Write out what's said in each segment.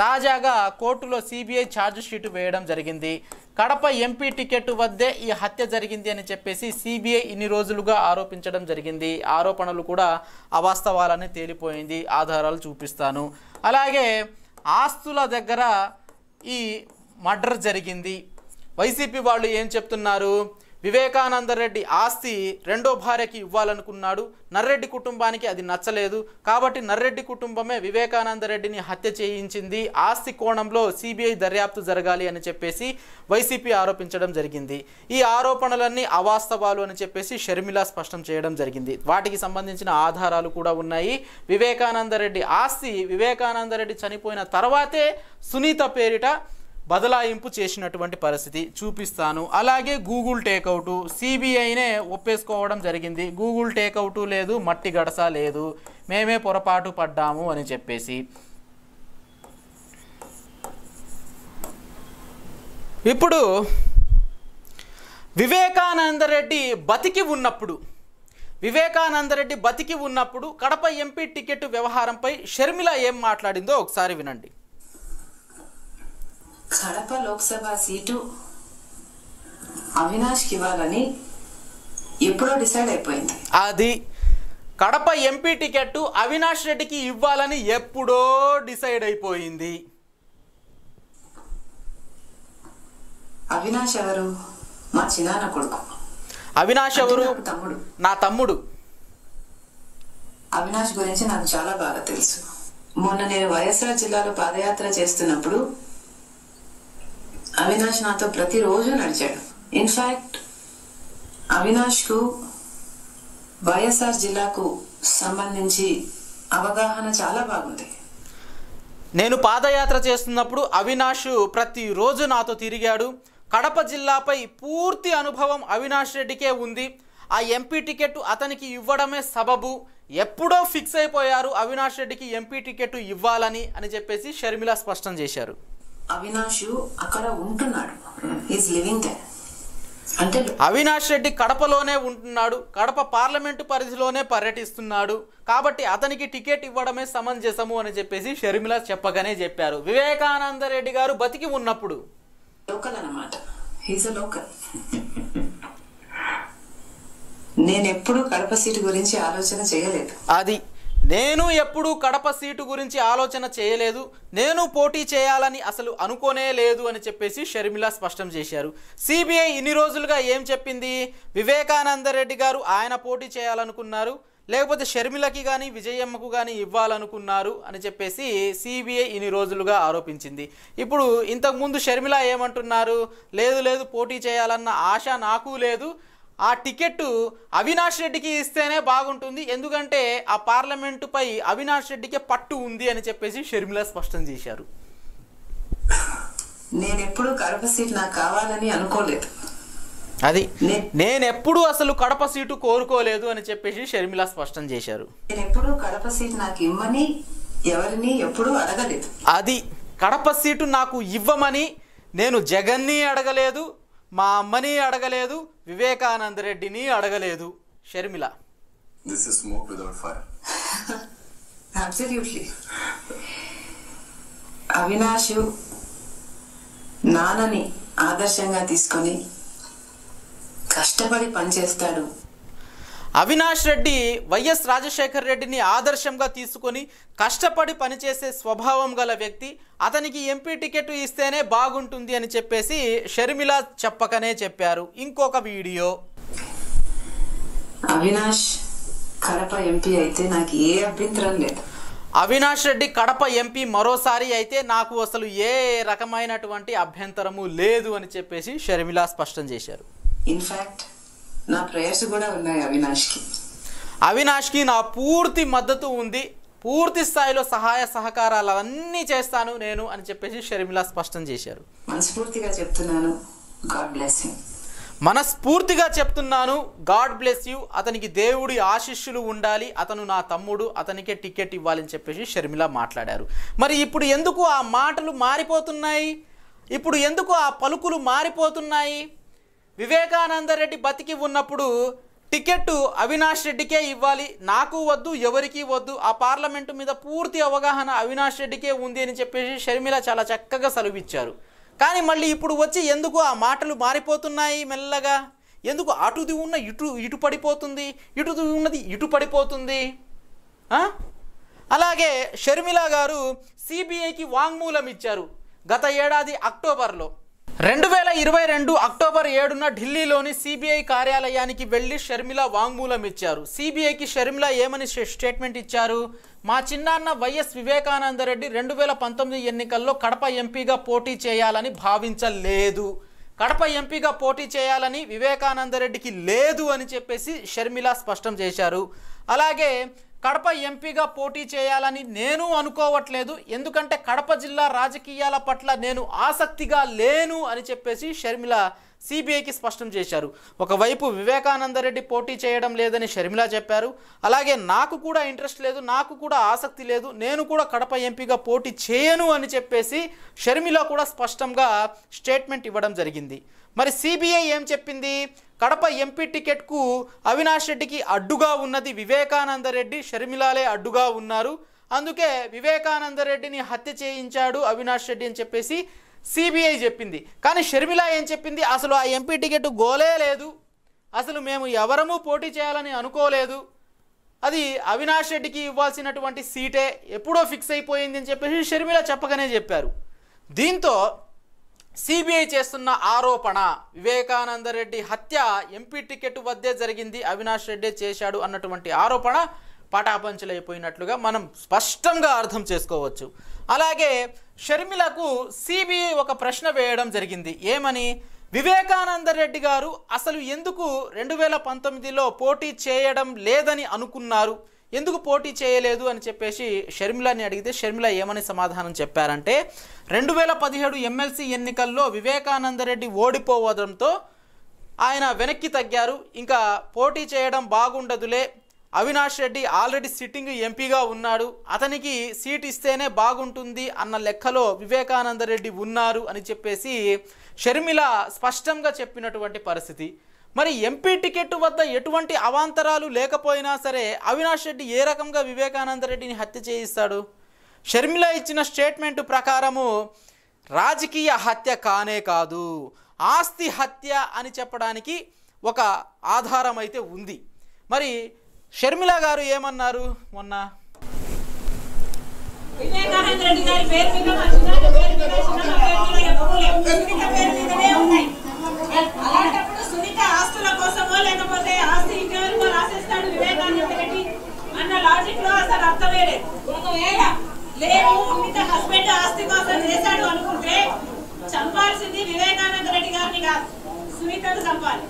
తాజాగా కోర్టులో CBI charge sheet వేయడం జరిగింది. కడప ఎంపీ టికెట్ వద్దే ఈ హత్య జరిగింది అని చెప్పేసి సిబిఐ ఇన్ని రోజులుగా ఆరోపించడం జరిగింది. ఆరోపణలు కూడా అవాస్తవాలని తేలిపోయింది. ఆధారాలు చూపిస్తాను. అలాగే ఆస్తుల దగ్గర ఈ మర్డర్ జరిగింది. వైసీపీ వాళ్ళు ఏం చెప్తున్నారు? వివేకానంద రెడ్డి ఆస్తి రెండో భార్యకి ఇవ్వాలనుకున్నాడు. నర్రెడ్డి కుటుంబానికి అది నచ్చలేదు. కాబట్టి నర్రెడ్డి కుటుంబమే వివేకానంద రెడ్డిని హత్య చేయించింది. ఆస్తి కోణంలో సిబిఐ దర్యాప్తు జరగాలి అని చెప్పేసి వైసీపీ ఆరోపించడం జరిగింది. ఈ ఆరోపణలన్నీ అవాస్తవాలు అని చెప్పేసి షర్మిల స్పష్టం చేయడం జరిగింది. వాటికి సంబంధించిన ఆధారాలు కూడా ఉన్నాయి. వివేకానంద రెడ్డి ఆస్తి వివేకానంద రెడ్డి చనిపోయిన తర్వాతే సునీత పేరిట బదలాయింపు చేసినటువంటి పరిస్థితి చూపిస్తాను. అలాగే గూగుల్ టేకౌట్ సిబిఐనే ఒప్పేసుకోవడం జరిగింది. గూగుల్ టేకౌట్ లేదు, మట్టి గడస లేదు, మేమే పొరపాటు పడ్డాము అని చెప్పేసి. ఇప్పుడు వివేకానంద రెడ్డి బతికి ఉన్నప్పుడు కడప ఎంపీ టికెట్ వ్యవహారంపై షర్మిల ఏం మాట్లాడిందో ఒకసారి వినండి. కడప లోక్సభ సీటు అవినాష్కి ఇవ్వాలని ఎప్పుడో డిసైడ్ అయిపోయింది. అది కడప ఎంపీ టికెట్ అవినాష్ రెడ్డికి ఇవ్వాలని ఎప్పుడో డిసైడ్ అయిపోయింది. అవినాష్ ఎవరు? మా చిన్నాన్న కొడుకు. అవినాష్ ఎవరు? తమ్ముడు. నా తమ్ముడు. అవినాష్ గురించి నాకు చాలా బాగా తెలుసు. మొన్న నేను వైఎస్ఆర్ జిల్లాలో పాదయాత్ర చేస్తున్నప్పుడు అవినాష్ నాతో ప్రతిరోజు నడిచాడు. ఇన్ఫాక్ట్ అవినాష్ కు వైఎస్ఆర్ జిల్లాకు సంబంధించి అవగాహన చాలా బాగుంది. నేను పాదయాత్ర చేస్తున్నప్పుడు అవినాష్ ప్రతిరోజు నాతో తిరిగాడు. కడప జిల్లాపై పూర్తి అనుభవం అవినాష్ రెడ్డికే ఉంది. ఆ ఎంపీ టికెట్ అతనికి ఇవ్వడమే సబబు. ఎప్పుడో ఫిక్స్ అయిపోయారు అవినాష్ రెడ్డికి ఎంపీ టికెట్ ఇవ్వాలని అని చెప్పేసి షర్మిల స్పష్టం చేశారు. అవినాష్ అక్కడ ఉంటున్నాడు. Is living there. అంటే అవినాష్ రెడ్డి కడపలోనే ఉంటున్నాడు. కడప పార్లమెంటు పరిధిలోనే పర్యటిస్తున్నాడు. కాబట్టి అతనికి టికెట్ ఇవ్వడమే సమంజసము అని చెప్పేసి షర్మిల చెప్పగానే చెప్పారు. వివేకానంద రెడ్డి గారు బతికి ఉన్నప్పుడు లోకల్ అన్నమాట. He's a local. నేను ఎప్పుడు కడప సీటు గురించి ఆలోచన చేయలేదు. నేను ఎప్పుడూ కడప సీటు గురించి ఆలోచన చేయలేదు. నేను పోటీ చేయాలని అసలు అనుకోనే లేదు అని చెప్పేసి షర్మిల స్పష్టం చేశారు. సిబిఐ ఇన్ని రోజులుగా ఏం చెప్పింది? వివేకానంద రెడ్డి గారు ఆయన పోటీ చేయాలనుకున్నారు, లేకపోతే షర్మిలకి కానీ విజయమ్మకు కానీ ఇవ్వాలనుకున్నారు అని చెప్పేసి సిబిఐ ఇన్ని రోజులుగా ఆరోపించింది. ఇప్పుడు ఇంతకుముందు షర్మిల ఏమంటున్నారు? లేదు పోటీ చేయాలన్న ఆశ నాకు లేదు. ఆ టికెట్ అవినాష్ రెడ్డికి ఇస్తేనే బాగుంటుంది, ఎందుకంటే ఆ పార్లమెంటుపై అవినాష్ రెడ్డికే పట్టు ఉంది అని చెప్పేసి షర్మిల స్పష్టం చేశారు. నేను ఎప్పుడు కడప సీట్ నాకు కావాలని అనుకోలేదు. నేను ఎప్పుడు అసలు కడప సీటు కోరుకోలేదు అని చెప్పేసి షర్మిల స్పష్టం చేశారు. నేను ఎప్పుడు కడప సీట్ నాకు ఇవ్వమని ఎవరిని ఎప్పుడు అడగలేదు. కడప సీటు నాకు ఇవ్వమని నేను జగన్ని అడగలేదు, మా అమ్మని అడగలేదు, వివేకానంద రెడ్డిని అడగలేదు. Sharmila This is smoke without fire. Absolutely. Avinash నాన్నని ఆదర్శంగా తీసుకొని కష్టపడి పనిచేస్తాడు. అవినాష్ రెడ్డి వైఎస్ రాజశేఖర్ రెడ్డిని ఆదర్శంగా తీసుకొని కష్టపడి పనిచేసే స్వభావం గల వ్యక్తి. అతనికి ఎంపీ టికెట్ ఇస్తేనే బాగుంటుంది అని చెప్పేసి షర్మిల చెప్పకనే చెప్పారు. ఇంకొక వీడియో. అవినాష్ కడప ఎంపీ అయితే నాకు ఏ అభ్యంతరం లేదు. అవినాష్ రెడ్డి కడప ఎంపీ మరోసారి అయితే నాకు అసలు ఏ రకమైనటువంటి అభ్యంతరము లేదు అని చెప్పేసి షర్మిల స్పష్టం చేశారు. ఇన్ఫాక్ట్ నా ప్రేయర్స్ కూడా ఉన్నాయి అవినాష్కి నా పూర్తి మద్దతు ఉంది. పూర్తి స్థాయిలో సహాయ సహకారాలు అన్నీ చేస్తాను నేను అని చెప్పేసి షర్మిల స్పష్టం చేశారు. మనస్ఫూర్తిగా చెప్తున్నాను, గాడ్ బ్లెస్ హిమ్. మనస్ఫూర్తిగా చెప్తున్నాను, గాడ్ బ్లెస్ యూ. అతనికి దేవుడి ఆశీస్సులు ఉండాలి. అతను నా తమ్ముడు, అతనికే టికెట్ ఇవ్వాలని చెప్పేసి షర్మిల మాట్లాడారు. మరి ఇప్పుడు ఎందుకు ఆ మాటలు మారిపోతున్నాయి? ఇప్పుడు ఎందుకు ఆ పలుకులు మారిపోతున్నాయి? వివేకానంద రెడ్డి బతికి ఉన్నప్పుడు టికెట్ అవినాష్ రెడ్డికే ఇవ్వాలి, నాకు వద్దు, ఎవరికి వద్దు, ఆ పార్లమెంటు మీద పూర్తి అవగాహన అవినాష్ రెడ్డికే ఉంది అని చెప్పేసి షర్మిల చాలా చక్కగా సెలవిచ్చారు. కానీ మళ్ళీ ఇప్పుడు వచ్చి ఎందుకు ఆ మాటలు మారిపోతున్నాయి మెల్లగా? ఎందుకు అటుది ఉన్న ఇటు పడిపోతుంది, ఇటుది ఉన్నది ఇటు పడిపోతుంది? అలాగే షర్మిల గారు సిబిఐకి వాంగ్మూలం ఇచ్చారు గత ఏడాది అక్టోబర్లో. 2022 అక్టోబర్ 7న ఢిల్లీలోని సిబిఐ కార్యాలయానికి వెళ్ళి షర్మిల వాంగ్మూలం ఇచ్చారు. సిబిఐకి షర్మిల ఏమని స్టేట్మెంట్ ఇచ్చారు? మా చిన్నాన్న వైఎస్ వివేకానందరెడ్డి 2019 ఎన్నికల్లో కడప ఎంపీగా పోటీ చేయాలని భావించలేదు, కడప ఎంపీగా పోటీ చేయాలని వివేకానందరెడ్డికి లేదు అని చెప్పేసి షర్మిల స్పష్టం చేశారు. అలాగే కడప ఎంపీగా పోటీ చేయాలని నేను అనుకోవట్లేదు, ఎందుకంటే కడప జిల్లా రాజకీయాల పట్ల నేను ఆసక్తిగా లేను అని చెప్పేసి షర్మిల సిబిఐకి స్పష్టం చేశారు. ఒకవైపు వివేకానందరెడ్డి పోటీ చేయడం లేదని షర్మిల చెప్పారు, అలాగే నాకు కూడా ఇంట్రెస్ట్ లేదు, నాకు కూడా ఆసక్తి లేదు, నేను కూడా కడప ఎంపీగా పోటీ చేయను అని చెప్పేసి షర్మిల కూడా స్పష్టంగా స్టేట్మెంట్ ఇవ్వడం జరిగింది. మరి సిబిఐ ఏం చెప్పింది? కడప ఎంపీ టికెట్కు అవినాష్ రెడ్డికి అడ్డుగా ఉన్నది వివేకానందరెడ్డి, షర్మిలాలే అడ్డుగా ఉన్నారు, అందుకే వివేకానందరెడ్డిని హత్య చేయించాడు అవినాష్ రెడ్డి అని చెప్పేసి సిబిఐ చెప్పింది. కానీ షర్మిల ఏం చెప్పింది? అసలు ఆ ఎంపీ టికెట్ గోలే లేదు, అసలు మేము ఎవరమూ పోటీ చేయాలని అనుకోలేదు, అది అవినాష్ రెడ్డికి ఇవ్వాల్సినటువంటి సీటే ఎప్పుడో ఫిక్స్ అయిపోయింది అని చెప్పేసి షర్మిల చెప్పగానే చెప్పారు. దీంతో సిబిఐ చేస్తున్న ఆరోపణ వివేకానందరెడ్డి హత్య ఎంపీ టికెట్ వద్దే జరిగింది, అవినాష్ రెడ్డి చేశాడు అన్నటువంటి ఆరోపణ పటాపంచలైపోయినట్లుగా మనం స్పష్టంగా అర్థం చేసుకోవచ్చు. అలాగే షర్మిలకు సిబిఐ ఒక ప్రశ్న వేయడం జరిగింది. ఏమని? వివేకానందరెడ్డి గారు అసలు ఎందుకు 2019లో పోటీ చేయడం లేదని అనుకున్నారు, ఎందుకు పోటీ చేయలేదు అని చెప్పేసి షర్మిలని అడిగితే షర్మిల ఏమని సమాధానం చెప్పారంటే, 2017 ఎమ్మెల్సీ ఎన్నికల్లో వివేకానందరెడ్డి ఓడిపోవడంతో ఆయన వెనక్కి తగ్గారు, ఇంకా పోటీ చేయడం బాగుండదులే, అవినాష్ రెడ్డి ఆల్రెడీ సిట్టింగ్ ఎంపీగా ఉన్నాడు, అతనికి సీట్ ఇస్తేనే బాగుంటుంది అన్న లెక్కలో వివేకానందరెడ్డి ఉన్నారు అని చెప్పేసి షర్మిల స్పష్టంగా చెప్పినటువంటి పరిస్థితి. మరి ఎంపీ టికెట్ వద్ద ఎటువంటి అవాంతరాలు లేకపోయినా సరే అవినాష్ రెడ్డి ఏ రకంగా వివేకానందరెడ్డిని హత్య చేయిస్తాడు? షర్మిల ఇచ్చిన స్టేట్మెంట్ ప్రకారము రాజకీయ హత్య కానే కాదు, ఆస్తి హత్య అని చెప్పడానికి ఒక ఆధారం అయితే ఉంది. మరి షర్మిల గారు ఏమన్నారు? మొన్న వివేకానందరెడ్డి గారి పేరు మీద మంచినీళ్ళ పేరు మీద చిన్నమ్మ పేరు మీద ఎప్పుడూ లేవు, సునీత పేరు మీదనే ఉన్నాయి. అలాంటప్పుడు సునీత ఆస్తుల కోసమో లేకపోతే ఆస్తి ఇంకెవరికో రాసేస్తాడు వివేకానందరెడ్డి అన్న లాజిక్ లో అసలు అర్థమే లేదు. ఒకవేళ లేదు సునీత హస్బెండ్ ఆస్తి కోసం చేశాడు అనుకుంటే చంపాల్సింది వివేకానందరెడ్డి గారిని కాదు, సునీతను చంపాలి.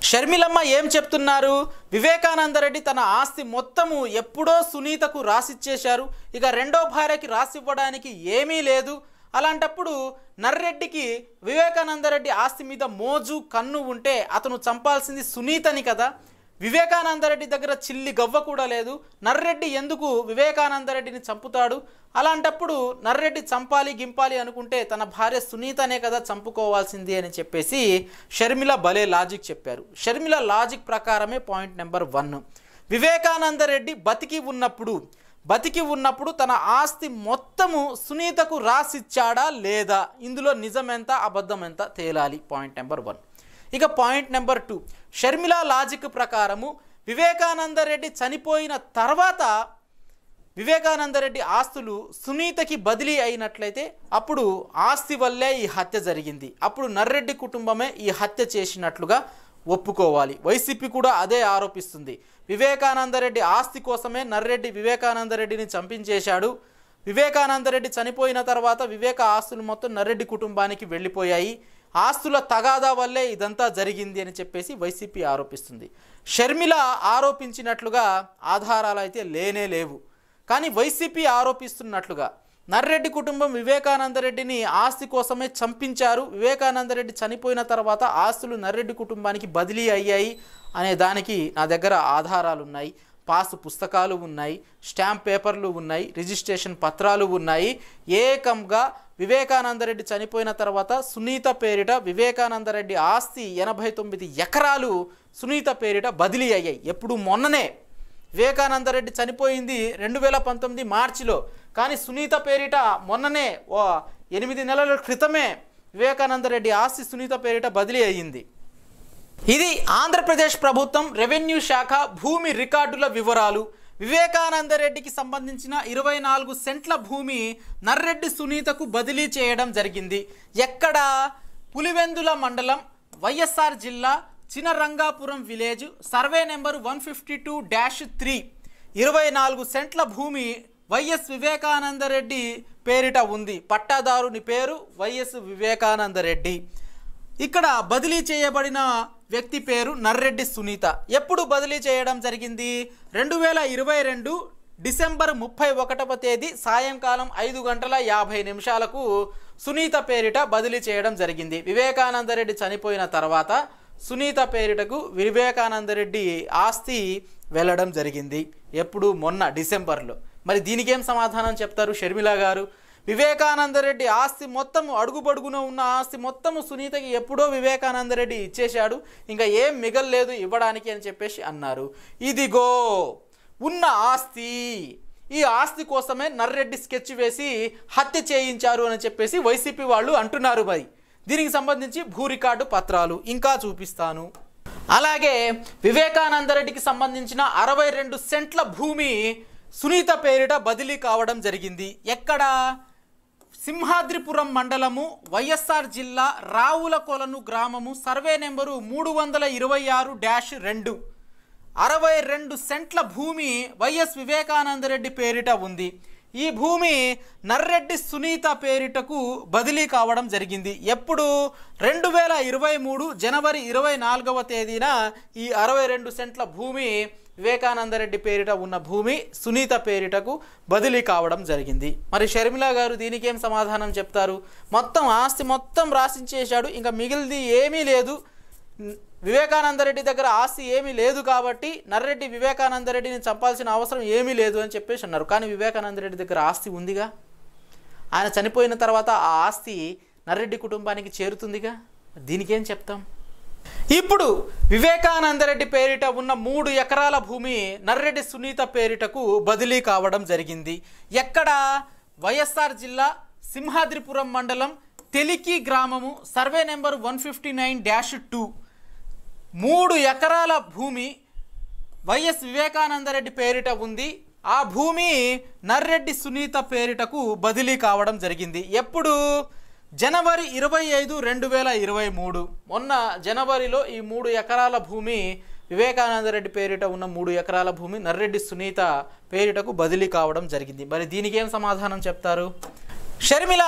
షర్మిలమ్మ ఏం చెప్తున్నారు? వివేకానందరెడ్డి తన ఆస్తి మొత్తము ఎప్పుడో సునీతకు రాసిచ్చేశారు, ఇక రెండో భార్యకి రాసివ్వడానికి ఏమీ లేదు. అలాంటప్పుడు నర్రెడ్డికి వివేకానందరెడ్డి ఆస్తి మీద మోజు కన్ను ఉంటే అతను చంపాల్సింది సునీతని కదా. వివేకానందరెడ్డి దగ్గర చిల్లి గవ్వ కూడా లేదు, నర్రెడ్డి ఎందుకు వివేకానందరెడ్డిని చంపుతాడు? అలాంటప్పుడు నర్రెడ్డి చంపాలి గింపాలి అనుకుంటే తన భార్య సునీతనే కదా చంపుకోవాల్సింది అని చెప్పేసి షర్మిల భలే లాజిక్ చెప్పారు. షర్మిల లాజిక్ ప్రకారమే పాయింట్ నెంబర్ 1, వివేకానందరెడ్డి బతికి ఉన్నప్పుడు తన ఆస్తి మొత్తము సునీతకు రాసిచ్చాడా లేదా, ఇందులో నిజమెంత అబద్ధం ఎంత తేలాలి. Point number 1. ఇక పాయింట్ నెంబర్ 2, షర్మిల లాజిక్ ప్రకారము వివేకానందరెడ్డి చనిపోయిన తర్వాత వివేకానందరెడ్డి ఆస్తులు సునీతకి బదిలీ అయినట్లయితే అప్పుడు ఆస్తి వల్లే ఈ హత్య జరిగింది, అప్పుడు నర్రెడ్డి కుటుంబమే ఈ హత్య చేసినట్లుగా ఒప్పుకోవాలి. వైసీపీ కూడా అదే ఆరోపిస్తుంది. వివేకానందరెడ్డి ఆస్తి కోసమే నర్రెడ్డి వివేకానందరెడ్డిని చంపించేశాడు, వివేకానందరెడ్డి చనిపోయిన తర్వాత వివేక ఆస్తులు మొత్తం నర్రెడ్డి కుటుంబానికి వెళ్ళిపోయాయి, ఆస్తుల తగాదా వల్లే ఇదంతా జరిగింది అని చెప్పేసి వైసీపీ ఆరోపిస్తుంది. షర్మిల ఆరోపించినట్లుగా ఆధారాలు అయితే లేనే లేవు. కానీ వైసీపీ ఆరోపిస్తున్నట్లుగా నర్రెడ్డి కుటుంబం వివేకానందరెడ్డిని ఆస్తి కోసమే చంపించారు, వివేకానందరెడ్డి చనిపోయిన తర్వాత ఆస్తులు నర్రెడ్డి కుటుంబానికి బదిలీ అయ్యాయి అనే దానికి నా దగ్గర ఆధారాలు ఉన్నాయి. పాస్ పుస్తకాలు ఉన్నాయి, స్టాంప్ పేపర్లు ఉన్నాయి, రిజిస్ట్రేషన్ పత్రాలు ఉన్నాయి. ఏకంగా వివేకానందరెడ్డి చనిపోయిన తర్వాత సునీత పేరిట వివేకానందరెడ్డి ఆస్తి 89 ఎకరాలు సునీత పేరిట బదిలీ అయ్యాయి. ఎప్పుడు మొన్ననే వివేకానందరెడ్డి చనిపోయింది 2019 మార్చిలో, కానీ సునీత పేరిట మొన్ననే 8 నెలల క్రితమే వివేకానందరెడ్డి ఆస్తి సునీత పేరిట బదిలీ అయ్యింది. ఇది ఆంధ్రప్రదేశ్ ప్రభుత్వం రెవెన్యూ శాఖ భూమి రికార్డుల వివరాలు. వివేకానందరెడ్డికి సంబంధించిన 24 సెంట్ల భూమి నర్రెడ్డి సునీతకు బదిలీ చేయడం జరిగింది. ఎక్కడ? పులివెందుల మండలం, వైఎస్ఆర్ జిల్లా, చినరంగాపురం విలేజ్, సర్వే నెంబర్ 152-3. 24 సెంట్ల భూమి వైఎస్ వివేకానందరెడ్డి పేరిట ఉంది. పట్టాదారుని పేరు వైఎస్ వివేకానందరెడ్డి. ఇక్కడ బదిలీ చేయబడిన వ్యక్తి పేరు నర్రెడ్డి సునీత. ఎప్పుడు బదిలీ చేయడం జరిగింది? 2022 డిసెంబర్ 31వ తేదీ సాయంకాలం 5:50 సునీత పేరిట బదిలీ చేయడం జరిగింది. వివేకానందరెడ్డి చనిపోయిన తర్వాత సునీత పేరిటకు వివేకానందరెడ్డి ఆస్తి వెళ్ళడం జరిగింది. ఎప్పుడు? మొన్న డిసెంబర్లో. మరి దీనికేం సమాధానం చెప్తారు షర్మిల గారు? వివేకానందరెడ్డి ఆస్తి మొత్తం, అడుగుబడుగున ఉన్న ఆస్తి మొత్తము సునీతకి ఎప్పుడో వివేకానందరెడ్డి ఇచ్చేశాడు, ఇంకా ఏం మిగల్లేదు ఇవ్వడానికి అని చెప్పేసి అన్నారు. ఇదిగో ఉన్న ఆస్తి, ఈ ఆస్తి కోసమే నర్రెడ్డి స్కెచ్ వేసి హత్య చేయించారు అని చెప్పేసి వైసీపీ వాళ్ళు అంటున్నారు. మరి దీనికి సంబంధించి భూ రికార్డు పత్రాలు ఇంకా చూపిస్తాను. అలాగే వివేకానందరెడ్డికి సంబంధించిన 62 సెంట్ల భూమి సునీత పేరిట బదిలీ కావడం జరిగింది. ఎక్కడ? సింహాద్రిపురం మండలము, వైఎస్ఆర్ జిల్లా, రావులకొలను గ్రామము, సర్వే నెంబరు 326-2. 62 సెంట్ల భూమి వైఎస్ వివేకానందరెడ్డి పేరిట ఉంది. ఈ భూమి నర్రెడ్డి సునీత పేరిటకు బదిలీ కావడం జరిగింది. ఎప్పుడు? 2023 జనవరి 24వ తేదీన ఈ 62 సెంట్ల భూమి వివేకానందరెడ్డి పేరిట ఉన్న భూమి సునీత పేరిటకు బదిలీ కావడం జరిగింది. మరి షర్మిల గారు దీనికేం సమాధానం చెప్తారు? మొత్తం ఆస్తి మొత్తం రాసించేశాడు, ఇంకా మిగిలింది ఏమీ లేదు, వివేకానందరెడ్డి దగ్గర ఆస్తి ఏమీ లేదు కాబట్టి నర్రెడ్డి వివేకానందరెడ్డిని చంపాల్సిన అవసరం ఏమీ లేదు అని చెప్పేసి అన్నారు. కానీ వివేకానందరెడ్డి దగ్గర ఆస్తి ఉందిగా, ఆయన చనిపోయిన తర్వాత ఆ ఆస్తి నర్రెడ్డి కుటుంబానికి చేరుతుందిగా. దీనికేం చెప్తాం? ఇప్పుడు వివేకానందరెడ్డి పేరిట ఉన్న 3 ఎకరాల భూమి నర్రెడ్డి సునీత పేరిటకు బదిలీ కావడం జరిగింది. ఎక్కడ? వైఎస్ఆర్ జిల్లా, సింహాద్రిపురం మండలం, తెలికి గ్రామము, సర్వే నెంబర్ 159-2. 3 ఎకరాల భూమి వైఎస్ వివేకానందరెడ్డి పేరిట ఉంది. ఆ భూమి నర్రెడ్డి సునీత పేరిటకు బదిలీ కావడం జరిగింది. ఎప్పుడు? జనవరి 25, 2023. మొన్న జనవరిలో ఈ 3 ఎకరాల భూమి వివేకానందరెడ్డి పేరిట ఉన్న 3 ఎకరాల భూమి నర్రెడ్డి సునీత పేరిటకు బదిలీ కావడం జరిగింది. మరి దీనికేం సమాధానం చెప్తారు? షర్మిల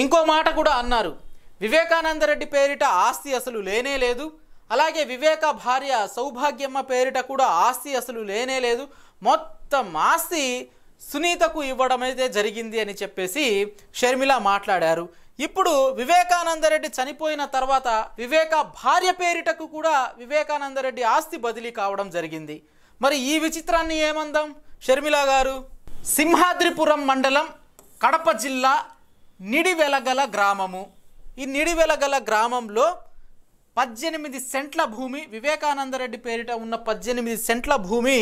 ఇంకో మాట కూడా అన్నారు. వివేకానందరెడ్డి పేరిట ఆస్తి అసలు లేనే లేదు, అలాగే వివేక భార్య సౌభాగ్యమ్మ పేరిట కూడా ఆస్తి అసలు లేనే లేదు, మొత్తం ఆస్తి సునీతకు ఇవ్వడం అయితే జరిగింది అని చెప్పేసి షర్మిల మాట్లాడారు. ఇప్పుడు వివేకానందరెడ్డి చనిపోయిన తర్వాత వివేక భార్య పేరిటకు కూడా వివేకానందరెడ్డి ఆస్తి బదిలీ కావడం జరిగింది. మరి ఈ విచిత్రాన్ని ఏమందాం షర్మిల గారు? సింహాద్రిపురం మండలం, కడప జిల్లా, నిడివెలగల గ్రామము. ఈ నిడివెలగల గ్రామంలో 18 సెంట్ల భూమి, వివేకానందరెడ్డి పేరిట ఉన్న 18 సెంట్ల భూమి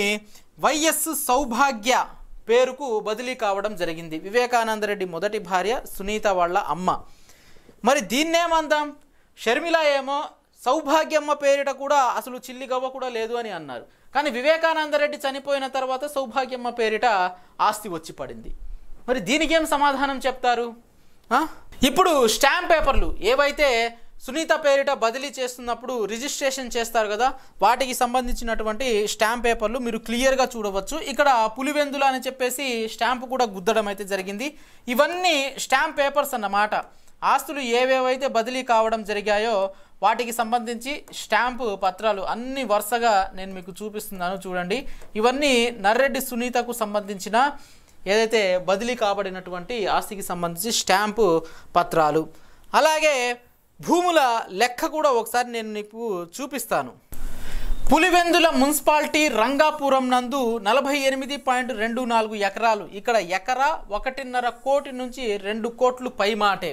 వైఎస్ సౌభాగ్య పేరుకు బదిలీ కావడం జరిగింది. వివేకానందరెడ్డి మొదటి భార్య సునీత వాళ్ళ అమ్మ. మరి దీన్నేమందాం? షర్మిల ఏమో సౌభాగ్యమ్మ పేరిట కూడా అసలు చిల్లిగవ్వ కూడా లేదు అని అన్నారు. కానీ వివేకానందరెడ్డి చనిపోయిన తర్వాత సౌభాగ్యమ్మ పేరిట ఆస్తి వచ్చి పడింది. మరి దీనికేం సమాధానం చెప్తారు? ఇప్పుడు స్టాంప్ పేపర్లు ఏవైతే సునీత పేరిట బదిలీ చేస్తున్నప్పుడు రిజిస్ట్రేషన్ చేస్తారు కదా, వాటికి సంబంధించినటువంటి స్టాంప్ పేపర్లు మీరు క్లియర్గా చూడవచ్చు. ఇక్కడ పులివెందుల అని చెప్పేసి స్టాంపు కూడా గుద్దడం అయితే జరిగింది. ఇవన్నీ స్టాంప్ పేపర్స్ అన్నమాట. ఆస్తులు ఏవేవైతే బదిలీ కావడం జరిగాయో వాటికి సంబంధించి స్టాంపు పత్రాలు అన్ని వరుసగా నేను మీకు చూపిస్తున్నాను చూడండి. ఇవన్నీ నర్రెడ్డి సునీతకు సంబంధించిన ఏదైతే బదిలీ కాబడినటువంటి ఆస్తికి సంబంధించి స్టాంపు పత్రాలు. అలాగే భూముల లెక్క కూడా ఒకసారి నేను నీకు చూపిస్తాను. పులివెందుల మున్సిపాలిటీ రంగాపురం నందు 48.24 ఎకరాలు, ఇక్కడ ఎకరా 1.5 కోటి నుంచి 2 కోట్లు పైమాటే.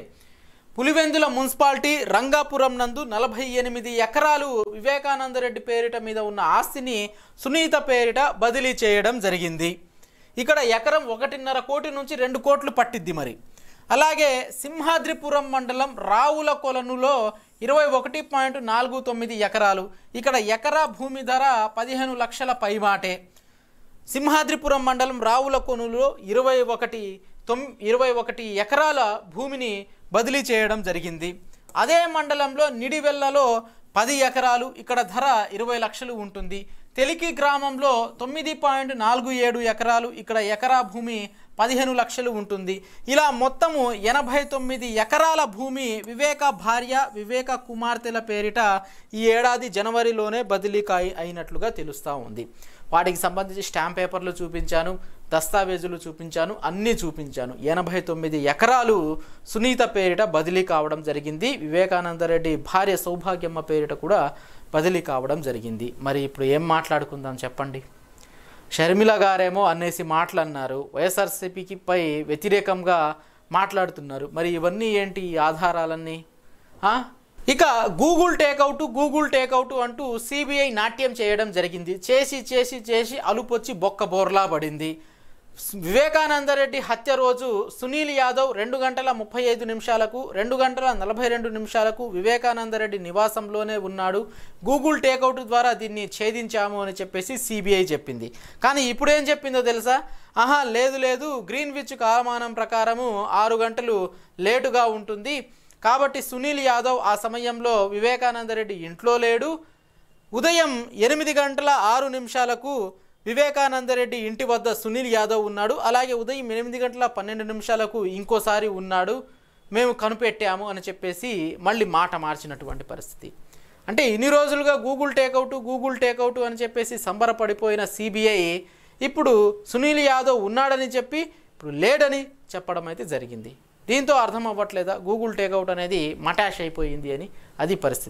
పులివెందుల మున్సిపాలిటీ రంగాపురం నందు 48 ఎకరాలు వివేకానందరెడ్డి పేరిట మీద ఉన్న ఆస్తిని సునీత పేరిట బదిలీ చేయడం జరిగింది. ఇక్కడ ఎకరం 1.5 కోటి నుంచి 2 కోట్లు పట్టిద్ది. మరి అలాగే సింహాద్రిపురం మండలం రావుల కొలనులో 21.49 ఎకరాలు, ఇక్కడ ఎకరా భూమి ధర 15 లక్షల పైమాటే. సింహాద్రిపురం మండలం రావుల కొనులో 21 ఎకరాల భూమిని బదిలీ చేయడం జరిగింది. అదే మండలంలో నిడివెల్లలో 10 ఎకరాలు, ఇక్కడ ధర 20 లక్షలు ఉంటుంది. తెలికి గ్రామంలో 9.47 ఎకరాలు, ఇక్కడ ఎకరా భూమి 15 లక్షలు ఉంటుంది. ఇలా మొత్తము 89 ఎకరాల భూమి వివేక భార్య వివేక కుమార్తెల పేరిట ఈ ఏడాది జనవరిలోనే బదిలీ అయినట్లుగా తెలుస్తూ ఉంది. వాటికి సంబంధించి స్టాంప్ పేపర్లు చూపించాను, దస్తావేజులు చూపించాను, అన్నీ చూపించాను. 89 ఎకరాలు సునీత పేరిట బదిలీ కావడం జరిగింది. వివేకానందరెడ్డి భార్య సౌభాగ్యమ్మ పేరిట కూడా బదిలీ కావడం జరిగింది. మరి ఇప్పుడు ఏం మాట్లాడుకుందాం చెప్పండి. షర్మిల గారేమో అనేసి మాటలన్నారు, వైఎస్ఆర్సీపీకి పై వ్యతిరేకంగా మాట్లాడుతున్నారు. మరి ఇవన్నీ ఏంటి ఈ ఆధారాలన్నీ? ఇక గూగుల్ టేకౌట్ అంటూ సిబిఐ నాట్యం చేయడం జరిగింది. చేసి అలుపొచ్చి బొక్క బోర్లా పడింది. వివేకానందరెడ్డి హత్య రోజు సునీల్ యాదవ్ 2 గంటల 35 నిమిషాలకు 2 గంటల 42 నిమిషాలకు వివేకానందరెడ్డి నివాసంలోనే ఉన్నాడు. గూగుల్ టేకౌట్ ద్వారా దీన్ని ఛేదించాము అని చెప్పేసి సిబిఐ చెప్పింది. కానీ ఇప్పుడు ఏం చెప్పిందో తెలుసా? లేదు గ్రీన్విచ్ కాలమానం ప్రకారము 6 గంటలు లేటుగా ఉంటుంది కాబట్టి సునీల్ యాదవ్ ఆ సమయంలో వివేకానందరెడ్డి ఇంట్లో లేడు. ఉదయం 8 గంటల 6 నిమిషాలకు వివేకానందరెడ్డి ఇంటి వద్ద సునీల్ యాదవ్ ఉన్నాడు. అలాగే ఉదయం 8 గంటల 12 నిమిషాలకు ఇంకోసారి ఉన్నాడు, మేము కనిపెట్టాము అని చెప్పేసి మళ్ళీ మాట మార్చినటువంటి పరిస్థితి. అంటే ఇన్ని రోజులుగా గూగుల్ టేకౌట్ అని చెప్పేసి సంబరపడిపోయిన సిబిఐ ఇప్పుడు సునీల్ యాదవ్ ఉన్నాడని చెప్పి ఇప్పుడు లేడని చెప్పడం అయితే జరిగింది. దీంతో అర్థం అవ్వట్లేదా గూగుల్ టేకౌట్ అనేది మటాష్ అయిపోయింది అని? అది పరిస్థితి.